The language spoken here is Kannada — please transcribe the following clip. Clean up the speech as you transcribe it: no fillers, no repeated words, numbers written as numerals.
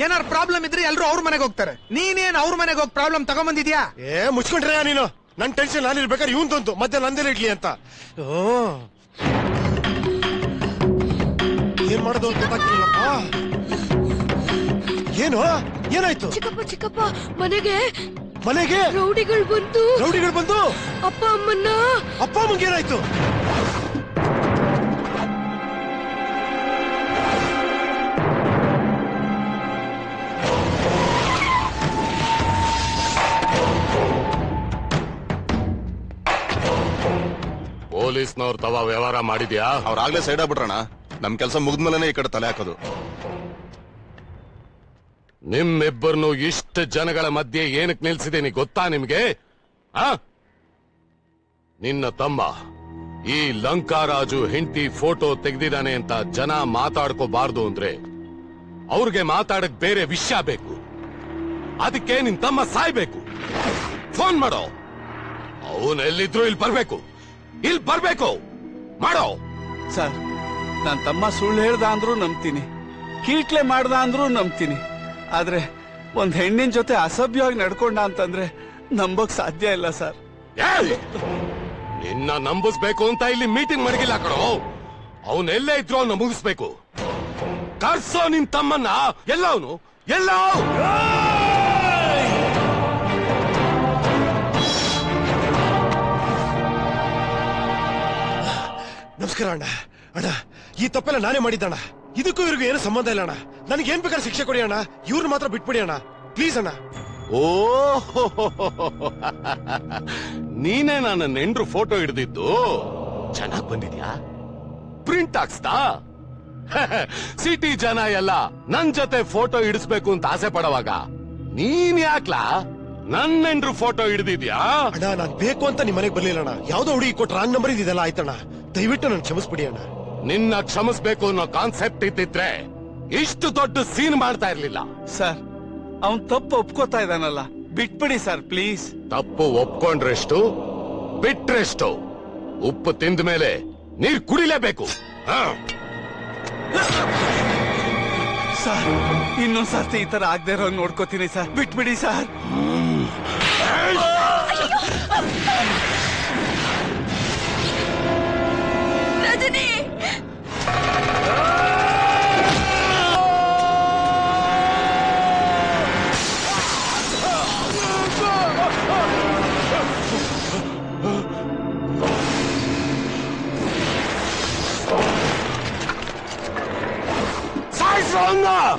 ಏನಾರು ಪ್ರಾಬ್ಲಮ್ ಇದ್ರೆ ಎಲ್ರು ಅವ್ರ ಮನೆಗೆ ಹೋಗ್ತಾರೆ. ನೀನೇನ್ ಅವ್ರ ಮನೆಗೆ ಹೋಗಿ ಪ್ರಾಬ್ಲಮ್ ತಗೊಂಬಂದಿದ್ಯಾ? ಮುಚ್ಕೊಂಡ್ರೆ ನೀನು. ನನ್ ಟೆನ್ಷನ್ ನಾನು ಇರ್ಬೇಕಾದ್ರೆ ಇವನ್ ತಂತು ಮತ್ತೆ ನಂದೇಲಿ ಇಡ್ಲಿ ಅಂತ. ಏನ್ ಮಾಡೋದು ಅಂತ ಗೊತ್ತಾಗ್ತಿಲ್ಲಪ್ಪ. ಏನು ಏನಾಯ್ತು? ಚಿಕ್ಕಪ್ಪ ಮನೆಗೆ ರೌಡಿಗಳು ಬಂದು ಅಪ್ಪ ಅಮ್ಮಂಗೆ ಏನಾಯ್ತು? ಪೊಲೀಸ್ನವ್ರು ತವ ವ್ಯವಹಾರ ಮಾಡಿದ್ಯಾ? ಅವ್ರಾಗ್ಲೇ ಸೈಡ್ ಆಗ್ಬಿಟ್ರಣ. ನಮ್ ಕೆಲಸ ಮುಗಿದ್ಮೇಲೆ ಈ ಕಡೆ ತಲೆ ಹಾಕೋದು. ನಿಮ್ಮಿಬ್ಬರನ್ನು ಇಷ್ಟ ಜನಗಳ ಮಧ್ಯೆ ಏನಕ್ಕೆ ನಿಲ್ಸಿದ್ದೀನಿ ಗೊತ್ತಾ ನಿಮ್ಗೆ? ನಿನ್ನ ತಮ್ಮ ಈ ಲಂಕಾರಾಜು ಹೆಂಡತಿ ಫೋಟೋ ತೆಗೆದಿದ್ದಾನೆ ಅಂತ ಜನ ಮಾತಾಡ್ಕೋಬಾರ್ದು ಅಂದ್ರೆ ಅವ್ರಿಗೆ ಮಾತಾಡಕ್ ಬೇರೆ ವಿಷಯ ಬೇಕು. ಅದಕ್ಕೆ ನಿನ್ ತಮ್ಮ ಸಾಯ್ಬೇಕು. ಫೋನ್ ಮಾಡೋ. ಅವನೆಲ್ಲಿದ್ರು ಇಲ್ಲಿ ಬರ್ಬೇಕು ಮಾಡೋ. ಸರ್, ನನ್ ತಮ್ಮ ಸುಳ್ಳು ಹೇಳ್ದ ಅಂದ್ರೂ ನಂಬ್ತೀನಿ, ಕೀಟ್ಲೆ ಮಾಡ್ದ ಅಂದ್ರೂ ನಂಬ್ತೀನಿ. ಆದ್ರೆ ಒಂದ್ ಹೆಣ್ಣಿನ ಜೊತೆ ಅಸಭ್ಯವಾಗಿ ನಡ್ಕೊಂಡ ಅಂತಂದ್ರೆ ನಂಬಕ್ ಸಾಧ್ಯ ಇಲ್ಲ ಸರ್. ನಿನ್ನ ನಂಬಿಸ್ಬೇಕು ಅಂತ ಇಲ್ಲಿ ಮೀಟಿಂಗ್ ಮಡಗಿಲ್ಲ ಕಣೋ. ಅವನೆಲ್ಲೇ ಇದ್ರು ಅವನ್ನ ಮುಗಿಸ್ಬೇಕು. ಕರ್ಸೋ ನಿನ್ ತಮ್ಮನ್ನ. ಎಲ್ಲವನು ನಮಸ್ಕಾರ ಅಣ್ಣ. ಅಣ್ಣ, ಈ ತಪ್ಪೆಲ್ಲ ನಾನೇ ಮಾಡಿದ್ದಣ್ಣ. ಇದಕ್ಕೂ ಇವ್ರಿಗೂ ಏನು ಸಂಬಂಧ ಇಲ್ಲ ಅಣ್ಣ. ನನಗೆ ಏನ್ ಬೇಕಾದ್ರೆ ಶಿಕ್ಷೆ ಕೊಡಿ ಅಣ್ಣ. ಇವ್ರನ್ನ ಮಾತ್ರ ಬಿಟ್ಬಿಡಿ ಅಣ್ಣ, ಪ್ಲೀಸ್ ಅಣ್ಣ. ಓಹೋ, ನೀನೇ ನನ್ನ ನೆಂಡ್ರು ಫೋಟೋ ಹಿಡಿದಿದ್ದು. ಚೆನ್ನಾಗ್ ಬಂದಿದ್ಯಾ? ಪ್ರಿಂಟ್ ಹಾಕ್ಸ್ತಾ? ಸಿಟಿ ಜನ ಎಲ್ಲ ನನ್ ಜೊತೆ ಫೋಟೋ ಹಿಡಿಸ್ಬೇಕು ಅಂತ ಆಸೆ ಪಡುವಾಗ ನೀನ್ ಯಾಕ್ಲಾ ನನ್ ನೆಂಡ್ರು ಫೋಟೋ ಹಿಡಿದಿದ್ಯಾ? ಅಣ್ಣ, ನಾನ್ ಬೇಕು ಅಂತ ನಿಮ್ ಮನೆಗೆ ಬರ್ಲಿಲ್ಲ ಅಣ್ಣ. ಯಾವ್ದೋ ಹುಡುಗಿ ಕೊಟ್ಟು ರಾಂಗ್ ನಂಬರ್ ಇದೆಲ್ಲ ಆಯ್ತಣ್ಣ. ದಯವಿಟ್ಟು ನನ್ ಕ್ಷಮಿಸ್ಬಿಡಿ ಅಣ್ಣ. ನಿನ್ನ ಕ್ಷಮಿಸ್ಬೇಕು ಅನ್ನೋ ಕಾನ್ಸೆಪ್ಟ್ ಇದ್ದಿದ್ರೆ ಇಷ್ಟು ದೊಡ್ಡ ಸೀನ್ ಮಾಡ್ತಾ ಇರ್ಲಿಲ್ಲ. ಸರ್, ಅವನ್ ತಪ್ಪು ಒಪ್ಕೋತಾ ಇದ್ದಾನಲ್ಲ, ಬಿಟ್ಬಿಡಿ ಸರ್ ಪ್ಲೀಸ್. ತಪ್ಪು ಒಪ್ಕೊಂಡ್ರೆಷ್ಟು ಬಿಟ್ರೆಷ್ಟು? ಉಪ್ಪು ತಿಂದ ಮೇಲೆ ನೀರ್ ಕುಡಿಲೇಬೇಕು. ಸರ್, ಇನ್ನೊಂದ್ ಸರ್ತಿ ಈ ತರ ಆಗದೆ ಇರೋ ನೋಡ್ಕೋತೀನಿ ಸರ್, ಬಿಟ್ಬಿಡಿ ಸರ್. ರಜನಿ, ಸಾಯಿಸೋಣ.